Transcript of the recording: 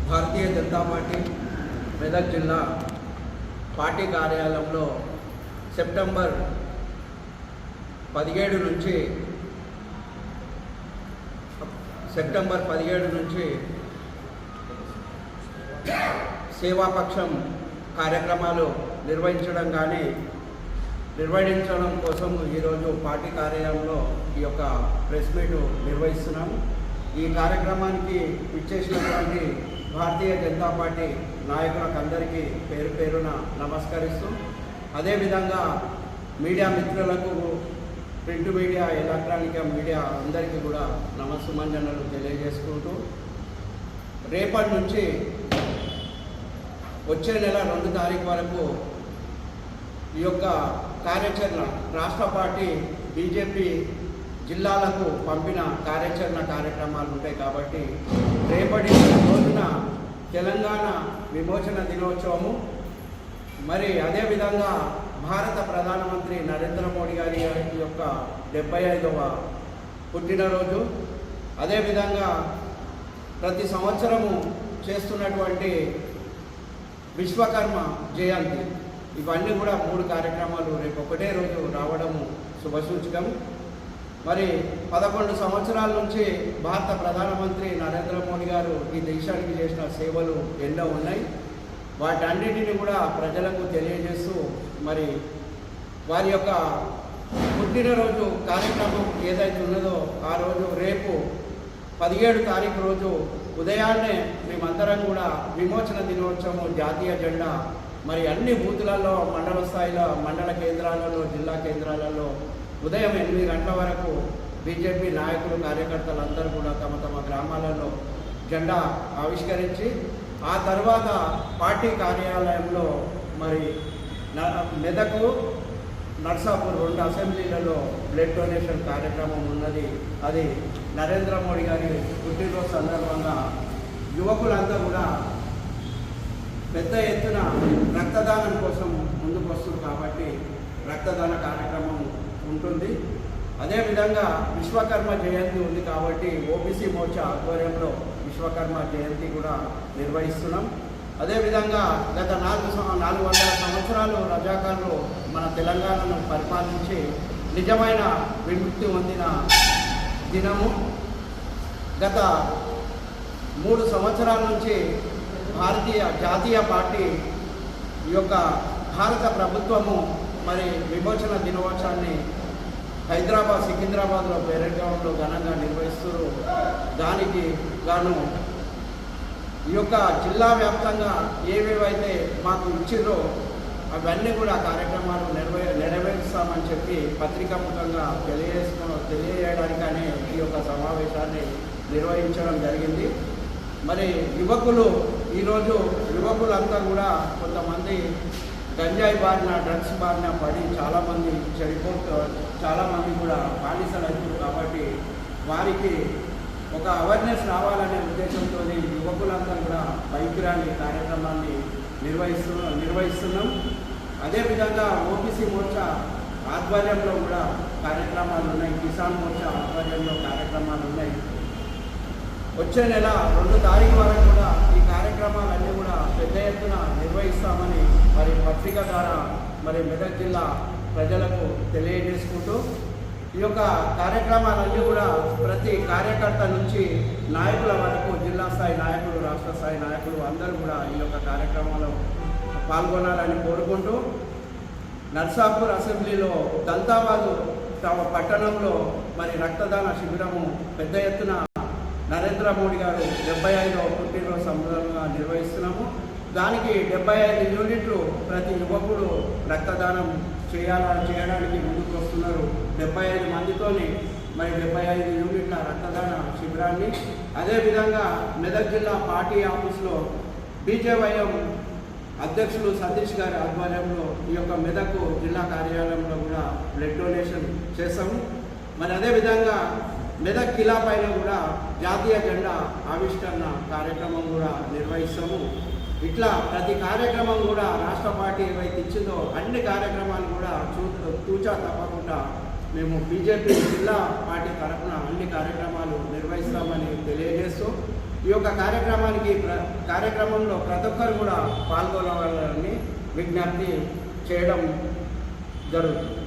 Bharatiya Janata party Medak జిల్లా party కార్యాలయంలో September 17 నుంచి సేవాపక్షం కార్యక్రమాలు నిర్వహించడం కోసం ఈరోజు పార్టీ కార్యాలయంలో ఈ యొక్క ప్రెస్ మీట్ నిర్వహిస్తున్నాము. ఈ కార్యక్రమానికి ఇచ్చేసినటువంటి భారతీయ జనతా పార్టీ నాయకులకు అందరికీ పేరు పేరున నమస్కరిస్తూ, అదేవిధంగా మీడియా మిత్రులకు, ప్రింట్ మీడియా, ఎలక్ట్రానిక్ మీడియా అందరికీ కూడా నమస్సుమంజనలు తెలియజేసుకుంటూ, రేపటి నుంచి వచ్చే నెల 2 తారీఖు వరకు ఈ యొక్క కార్యాచరణ రాష్ట్ర పార్టీ బీజేపీ జిల్లాలకు పంపిన కార్యక్రమాలు ఉంటాయి. కాబట్టి రేపటి రోజున తెలంగాణ విమోచన దినోత్సవము, మరి అదేవిధంగా భారత ప్రధానమంత్రి నరేంద్ర మోడీ గారి యొక్క 75వ పుట్టినరోజు, అదేవిధంగా ప్రతి సంవత్సరము చేస్తున్నటువంటి విశ్వకర్మ జయంతి, ఇవన్నీ కూడా 3 కార్యక్రమాలు రేపు ఒకటే రోజు రావడము శుభసూచకం. మరి 11 సంవత్సరాల నుంచి భారత ప్రధానమంత్రి నరేంద్ర మోడీ గారు ఈ దేశానికి చేసిన సేవలు ఎన్నో ఉన్నాయి. వాటన్నిటిని కూడా ప్రజలకు తెలియజేస్తూ, మరి వారి యొక్క పుట్టినరోజు కార్యక్రమం ఏదైతే ఉన్నదో ఆ రోజు రేపు 17 తారీఖు రోజు ఉదయాన్నే మేమందరం కూడా విమోచన దినోత్సవం జాతీయ జెండా మరి అన్ని బూతులలో, మండల స్థాయిలో, మండల కేంద్రాలలో, జిల్లా కేంద్రాలలో ఉదయం 8 గంటల వరకు బీజేపీ నాయకులు, కార్యకర్తలందరూ కూడా తమ తమ గ్రామాలలో జెండా ఆవిష్కరించి, ఆ తర్వాత పార్టీ కార్యాలయంలో మరి మెదకు, నర్సాపూర్ 2 అసెంబ్లీలలో బ్లడ్ డొనేషన్ కార్యక్రమం ఉన్నది. అది నరేంద్ర మోడీ గారి పుట్టినరోజు సందర్భంగా యువకులంతా కూడా పెద్ద ఎత్తున రక్తదానం కోసం ముందుకు వస్తుంది. కాబట్టి రక్తదాన కార్యక్రమం ఉంటుంది. అదేవిధంగా విశ్వకర్మ జయంతి ఉంది కాబట్టి ఓబీసీ మోర్చా ఆధ్వర్యంలో విశ్వకర్మ జయంతి కూడా నిర్వహిస్తున్నాం. అదేవిధంగా గత 400 సంవత్సరాలు రజాకార్లు మన తెలంగాణను పరిపాలించి నిజమైన విముక్తి పొందిన దినము. గత 3 సంవత్సరాల నుంచి జాతీయ పార్టీ ఈ యొక్క భారత ప్రభుత్వము మరి విమోచన దినోత్సవాన్ని హైదరాబాద్, సికింద్రాబాద్లో పేరెంట్లో ఘనంగా నిర్వహిస్తారు. దానికి గాను ఈ యొక్క జిల్లా వ్యాప్తంగా ఏవేవైతే మాకు ఇచ్చిర్రో అవన్నీ కూడా కార్యక్రమాలు నెరవేరుస్తామని చెప్పి పత్రికాముఖంగా తెలియజేయడానికనే ఈ యొక్క సమావేశాన్ని నిర్వహించడం జరిగింది. మరి ఈరోజు యువకులంతా కూడా కొంతమంది గంజాయి బారిన, డ్రగ్స్ బారిన పడి చాలామంది చాలామంది కూడా బానిసలవుతారు. కాబట్టి వారికి ఒక అవేర్నెస్ రావాలనే ఉద్దేశంతో యువకులంతా కూడా బైక్ ర్యాలీ కార్యక్రమాన్ని నిర్వహిస్తున్నాం. అదేవిధంగా ఓబీసీ మోర్చా ఆధ్వర్యంలో కూడా కార్యక్రమాలు ఉన్నాయి. కిసాన్ మోర్చా ఆధ్వర్యంలో కార్యక్రమాలు ఉన్నాయి. వచ్చే నెల 2 తారీఖు వరకు కూడా ఈ కార్యక్రమాలన్నీ కూడా పెద్ద ఎత్తున నిర్వహిస్తామని మరి పత్రిక ద్వారా మరి మెదక్ జిల్లా ప్రజలకు తెలియజేసుకుంటూ, ఈ యొక్క కార్యక్రమాలన్నీ కూడా ప్రతి కార్యకర్త నుంచి నాయకుల వరకు, జిల్లా స్థాయి నాయకులు, రాష్ట్ర స్థాయి నాయకులు అందరూ కూడా ఈ యొక్క కార్యక్రమంలో పాల్గొనాలని కోరుకుంటూ, నర్సాపూర్ అసెంబ్లీలో దంతాబాదు పట్టణంలో మరి రక్తదాన శిబిరము పెద్ద ఎత్తున నరేంద్ర మోడీ గారు 75వ పుట్టినరోజు సందర్భంగా నిర్వహిస్తున్నాము. దానికి 75 యూనిట్లు ప్రతి యువకుడు రక్తదానం చేయడానికి ముందుకు వస్తున్నారు. 75 మందితోని మరి 75 యూనిట్ల రక్తదాన శిబిరాన్ని, అదేవిధంగా మెదక్ జిల్లా పార్టీ ఆఫీస్లో బీజేవైఎం అధ్యక్షులు సతీష్ గారి ఆధ్వర్యంలో ఈ యొక్క మెదక్ జిల్లా కార్యాలయంలో కూడా బ్లడ్ డొనేషన్ చేస్తాము. మరి అదేవిధంగా మెదక్ కిలా పైన కూడా జాతీయ జెండా ఆవిష్కరణ కార్యక్రమం కూడా నిర్వహిస్తాము. ఇట్లా ప్రతి కార్యక్రమం కూడా రాష్ట్ర పార్టీ ఏవైతే ఇచ్చిందో అన్ని కార్యక్రమాలు కూడా తూచా తప్పకుండా మేము బీజేపీ జిల్లా పార్టీ తరఫున అన్ని కార్యక్రమాలు నిర్వహిస్తామని తెలియజేస్తూ, ఈ ఈ యొక్క కార్యక్రమంలో ప్రతి ఒక్కరు కూడా పాల్గొనాలని విజ్ఞప్తి చేయడం జరుగుతుంది.